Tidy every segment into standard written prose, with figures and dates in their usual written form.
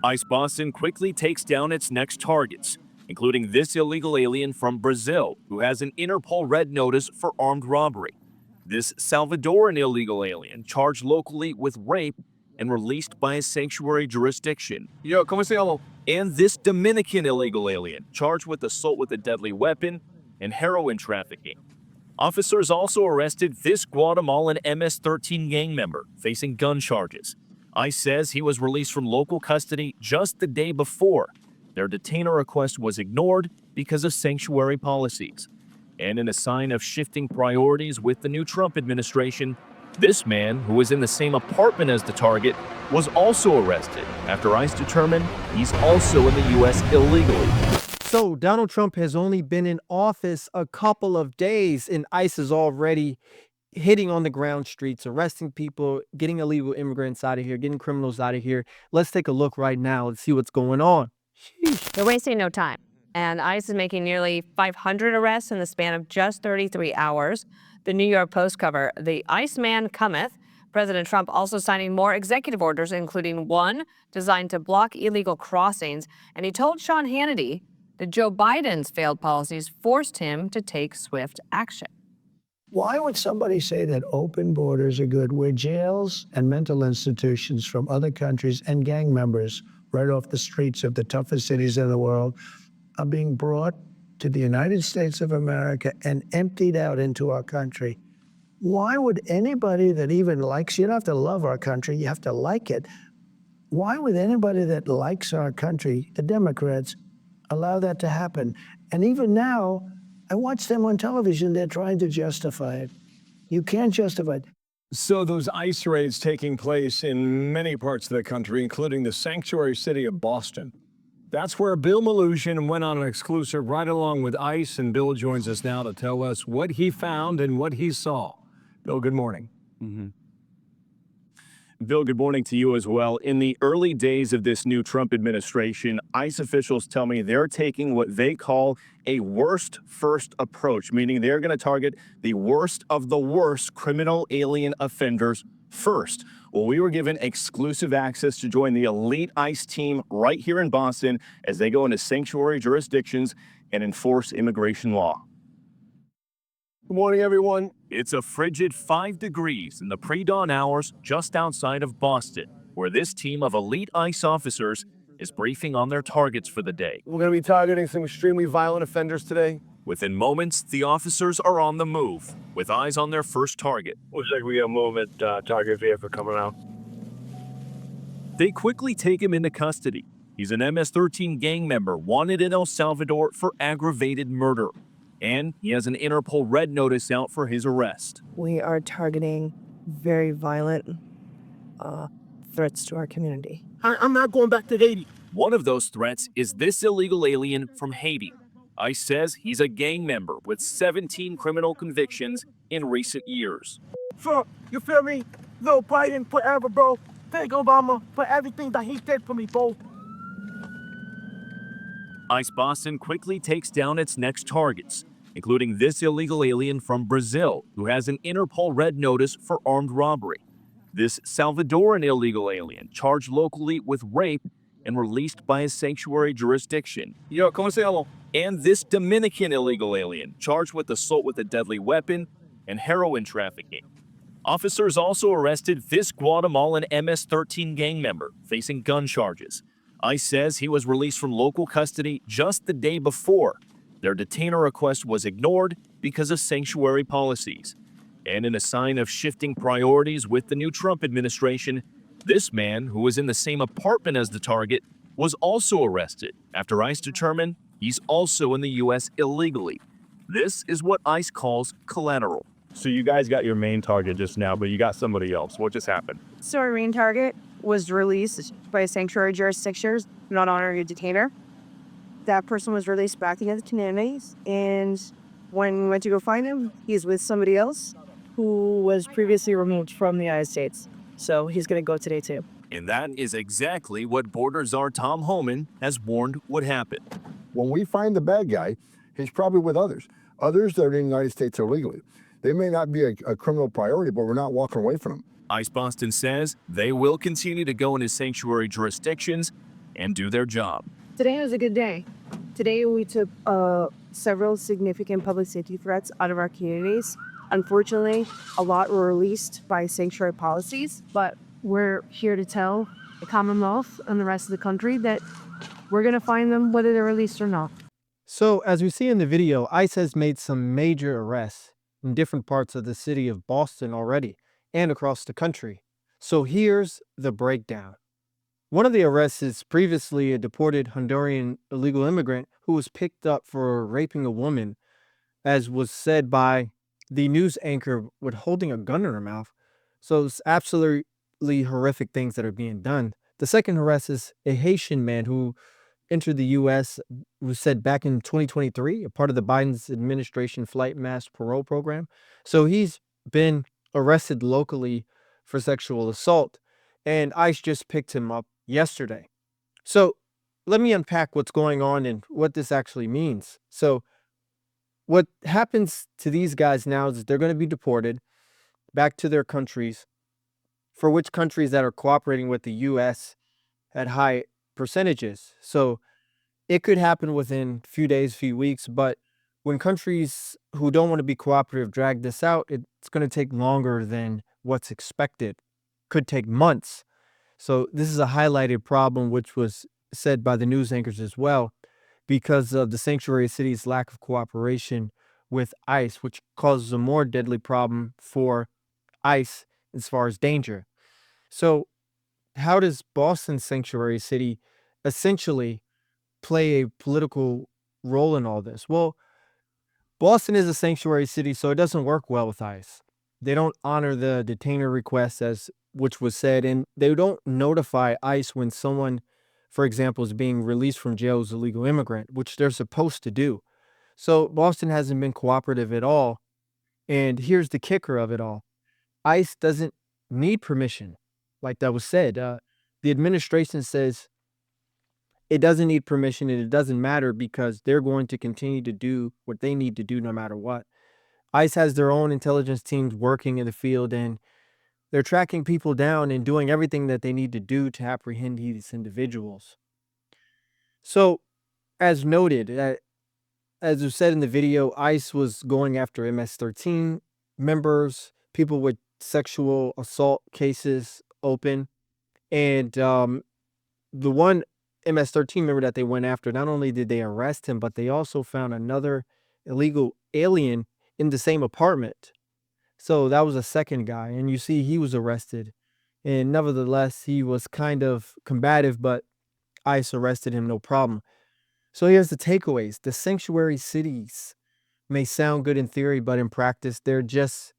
ICE Boston quickly takes down its next targets, including this illegal alien from Brazil who has an Interpol red notice for armed robbery. This Salvadoran illegal alien charged locally with rape and released by a sanctuary jurisdiction. Yo, ¿cómo se llama? And this Dominican illegal alien charged with assault with a deadly weapon and heroin trafficking. Officers also arrested this Guatemalan MS-13 gang member facing gun charges. ICE says he was released from local custody just the day before. Their detainer request was ignored because of sanctuary policies. And in a sign of shifting priorities with the new Trump administration, this man, who was in the same apartment as the target, was also arrested after ICE determined he's also in the U.S. illegally. So Donald Trump has only been in office a couple of days, and ICE is already hitting on the ground streets, arresting people, getting illegal immigrants out of here, getting criminals out of here. Let's take a look right now and see what's going on. Sheesh. They're wasting no time. And ICE is making nearly 500 arrests in the span of just 33 hours. The New York Post cover, "The Iceman cometh." President Trump also signing more executive orders, including one designed to block illegal crossings. And he told Sean Hannity that Joe Biden's failed policies forced him to take swift action. Why would somebody say that open borders are good where jails and mental institutions from other countries and gang members right off the streets of the toughest cities in the world are being brought to the United States of America and emptied out into our country? Why would anybody that even likes, you don't have to love our country, you have to like it. Why would anybody that likes our country, the Democrats, allow that to happen? And even now, I watch them on television, they're trying to justify it. You can't justify it. So those ICE raids taking place in many parts of the country, including the sanctuary city of Boston. That's where Bill Malugin went on an exclusive right along with ICE, and Bill joins us now to tell us what he found and what he saw. Bill, good morning. Bill, good morning to you as well. In the early days of this new Trump administration, ICE officials tell me they're taking what they call a worst first approach, meaning they're going to target the worst of the worst criminal alien offenders first. Well, we were given exclusive access to join the elite ICE team right here in Boston as they go into sanctuary jurisdictions and enforce immigration law. Good morning, everyone. It's a frigid 5 degrees in the pre-dawn hours just outside of Boston, where this team of elite ICE officers is briefing on their targets for the day. We're going to be targeting some extremely violent offenders today. Within moments, the officers are on the move, with eyes on their first target. Looks like we got movement, target vehicle coming out. They quickly take him into custody. He's an MS-13 gang member wanted in El Salvador for aggravated murder. And he has an Interpol red notice out for his arrest. We are targeting very violent threats to our community. I'm not going back to Haiti. One of those threats is this illegal alien from Haiti. ICE says he's a gang member with 17 criminal convictions in recent years. So, you feel me? Little Biden, forever, bro. Thank Obama for everything that he did for me, bro. ICE Boston quickly takes down its next targets, including this illegal alien from Brazil who has an Interpol red notice for armed robbery. This Salvadoran illegal alien charged locally with rape and released by a sanctuary jurisdiction. Yo, ¿cómo se llama? And this Dominican illegal alien charged with assault with a deadly weapon and heroin trafficking. Officers also arrested this Guatemalan MS-13 gang member facing gun charges. ICE says he was released from local custody just the day before. Their detainer request was ignored because of sanctuary policies. And in a sign of shifting priorities with the new Trump administration, this man, who was in the same apartment as the target, was also arrested after ICE determined he's also in the U.S. illegally. This is what ICE calls collateral. So you guys got your main target just now, but you got somebody else. What just happened? So our main target was released by a sanctuary jurisdiction, not honoring a detainer. That person was released back to the communities, and when we went to go find him, he's with somebody else who was previously removed from the United States. So he's going to go today too. And that is exactly what Border Czar Tom Homan has warned would happen. When we find the bad guy, he's probably with others that are in the United States illegally. They may not be a criminal priority, but we're not walking away from them. ICE Boston says they will continue to go into sanctuary jurisdictions and do their job. Today was a good day. Today we took several significant public safety threats out of our communities. Unfortunately, a lot were released by sanctuary policies, but we're here to tell the Commonwealth and the rest of the country that we're going to find them whether they're released or not. So, as we see in the video, ICE has made some major arrests in different parts of the city of Boston already and across the country. So, here's the breakdown. One of the arrests is previously a deported Honduran illegal immigrant who was picked up for raping a woman, as was said by the news anchor with holding a gun in her mouth. So, it's absolutely horrific things that are being done. The second arrest is a Haitian man who entered the U.S., was said back in 2023, a part of the Biden's administration flight mass parole program. So he's been arrested locally for sexual assault, and ICE just picked him up yesterday. So let me unpack what's going on and what this actually means. So what happens to these guys now is they're going to be deported back to their countries, for which countries that are cooperating with the U.S. at high percentages. So it could happen within a few days, few weeks, but when countries who don't want to be cooperative drag this out, it's going to take longer than what's expected. Could take months. So this is a highlighted problem, which was said by the news anchors as well, because of the sanctuary city's lack of cooperation with ICE, which causes a more deadly problem for ICE as far as danger. So how does Boston Sanctuary City essentially play a political role in all this? Well, Boston is a sanctuary city, so it doesn't work well with ICE. They don't honor the detainer request, as which was said, and they don't notify ICE when someone, for example, is being released from jail as a legal immigrant, which they're supposed to do. So Boston hasn't been cooperative at all. And here's the kicker of it all. ICE doesn't need permission, like that was said. The administration says it doesn't need permission and it doesn't matter because they're going to continue to do what they need to do no matter what. ICE has their own intelligence teams working in the field, and they're tracking people down and doing everything that they need to do to apprehend these individuals. So, as noted, as was said in the video, ICE was going after MS-13 members, people with sexual assault cases open. And the one MS-13 member that they went after, not only did they arrest him, but they also found another illegal alien in the same apartment. So that was a second guy. And you see he was arrested. And nevertheless, he was kind of combative, but ICE arrested him, no problem. So here's the takeaways. The sanctuary cities may sound good in theory, but in practice, they're just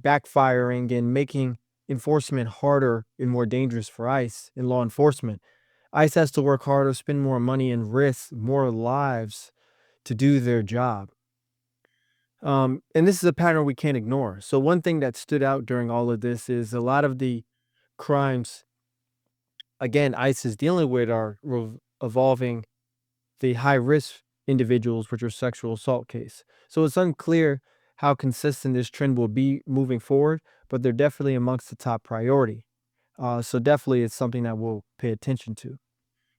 backfiring and making enforcement harder and more dangerous for ICE and law enforcement. ICE has to work harder, spend more money, and risk more lives to do their job. And this is a pattern we can't ignore. So one thing that stood out during all of this is a lot of the crimes, again, ICE is dealing with are involving the high-risk individuals, which are sexual assault case. So it's unclear how consistent this trend will be moving forward, but they're definitely amongst the top priority. So definitely it's something that we'll pay attention to.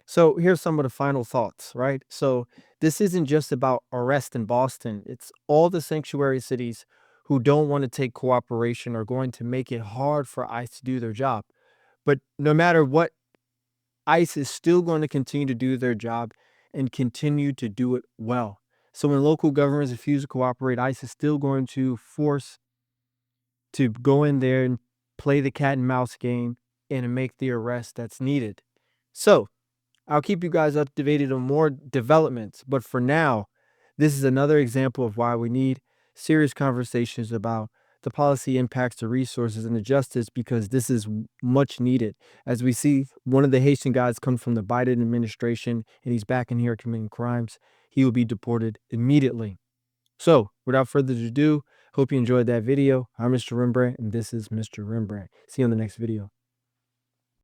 So here's some of the final thoughts, right? So this isn't just about arrest in Boston. It's all the sanctuary cities who don't want to take cooperation are going to make it hard for ICE to do their job. But no matter what, ICE is still going to continue to do their job and continue to do it well. So when local governments refuse to cooperate, ICE is still going to force to go in there and play the cat and mouse game and make the arrest that's needed. So I'll keep you guys up to date on more developments, but for now, this is another example of why we need serious conversations about the policy impacts to resources and the justice, because this is much needed. As we see, one of the Haitian guys comes from the Biden administration and he's back in here committing crimes. He will be deported immediately. So without further ado, hope you enjoyed that video. I'm Mr. Rembrandt and this is Mr. Rembrandt. See you on the next video.